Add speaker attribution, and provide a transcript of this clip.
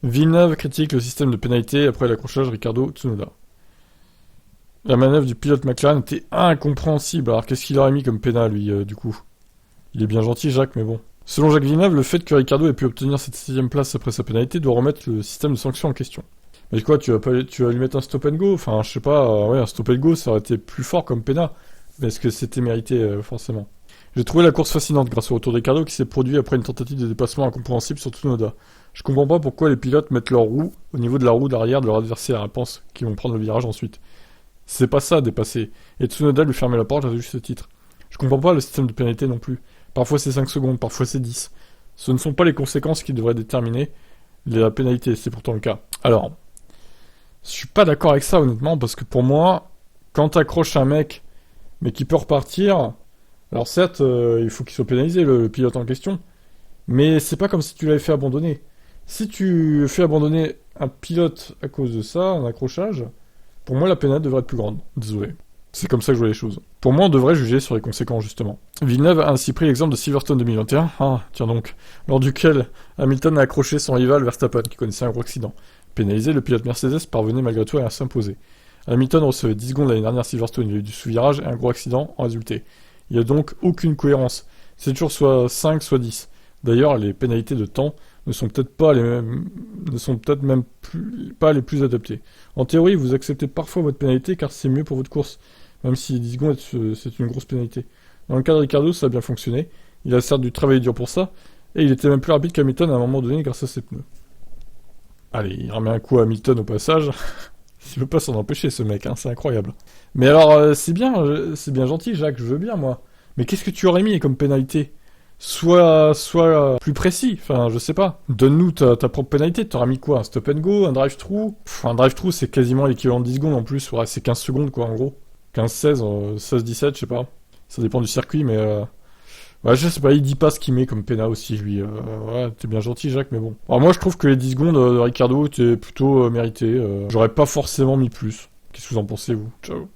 Speaker 1: Villeneuve critique le système de pénalité après l'accrochage Ricciardo-Tsunoda. La manœuvre du pilote McLaren était incompréhensible. Alors qu'est-ce qu'il aurait mis comme pénal, lui, du coup? Il est bien gentil, Jacques, mais bon. Selon Jacques Villeneuve, le fait que Ricciardo ait pu obtenir cette 6ème place après sa pénalité doit remettre le système de sanctions en question. Mais quoi, tu vas lui mettre un stop and go? Enfin, je sais pas, ouais, un stop and go, ça aurait été plus fort comme pénal. Mais est-ce que c'était mérité, forcément? J'ai trouvé la course fascinante grâce au retour de Ricciardo qui s'est produit après une tentative de dépassement incompréhensible sur Tsunoda. Je comprends pas pourquoi les pilotes mettent leur roue au niveau de la roue d'arrière de leur adversaire et pensent qu'ils vont prendre le virage ensuite. C'est pas ça, dépasser. Et Tsunoda lui fermer la porte à juste titre. Je comprends pas le système de pénalité non plus. Parfois c'est 5 secondes, parfois c'est 10. Ce ne sont pas les conséquences qui devraient déterminer la pénalité, c'est pourtant le cas. Alors, je suis pas d'accord avec ça honnêtement, parce que pour moi, quand t'accroches un mec, mais qui peut repartir, alors certes, il faut qu'il soit pénalisé, le pilote en question, mais c'est pas comme si tu l'avais fait abandonner. Si tu fais abandonner un pilote à cause de ça, un accrochage, pour moi la pénalité devrait être plus grande. Désolé. C'est comme ça que je vois les choses. Pour moi, on devrait juger sur les conséquences, justement. Villeneuve a ainsi pris l'exemple de Silverstone 2021, ah, tiens donc, lors duquel Hamilton a accroché son rival Verstappen, qui connaissait un gros accident. Pénalisé, le pilote Mercedes parvenait malgré tout à s'imposer. Hamilton recevait 10 secondes l'année dernière Silverstone, il y a eu du sous-virage et un gros accident en résulté. Il n'y a donc aucune cohérence. C'est toujours soit 5, soit 10. D'ailleurs, les pénalités de temps ne sont peut-être pas les mêmes, ne sont peut-être même pas les plus adaptées. En théorie, vous acceptez parfois votre pénalité car c'est mieux pour votre course, même si 10 secondes c'est une grosse pénalité. Dans le cas de Ricciardo, ça a bien fonctionné. Il a certes dû travailler dur pour ça, et il était même plus rapide qu'Hamilton à un moment donné grâce à ses pneus. Allez, il remet un coup à Hamilton au passage. Il veut pas s'en empêcher ce mec, hein, c'est incroyable. Mais alors, c'est bien gentil, Jacques, je veux bien moi. Mais qu'est-ce que tu aurais mis comme pénalité? Sois plus précis, enfin, je sais pas. Donne-nous ta propre pénalité, t'auras mis quoi? Un stop and go, un drive-through? Un drive-through, c'est quasiment l'équivalent de 10 secondes en plus, ouais, c'est 15 secondes quoi, en gros. 15-16, 16-17, je sais pas. Ça dépend du circuit, mais ouais, je sais pas, il dit pas ce qu'il met comme pénal aussi, lui. Ouais, t'es bien gentil, Jacques, mais bon. Alors moi, je trouve que les 10 secondes de Ricciardo étaient plutôt méritées. J'aurais pas forcément mis plus. Qu'est-ce que vous en pensez, vous? Ciao.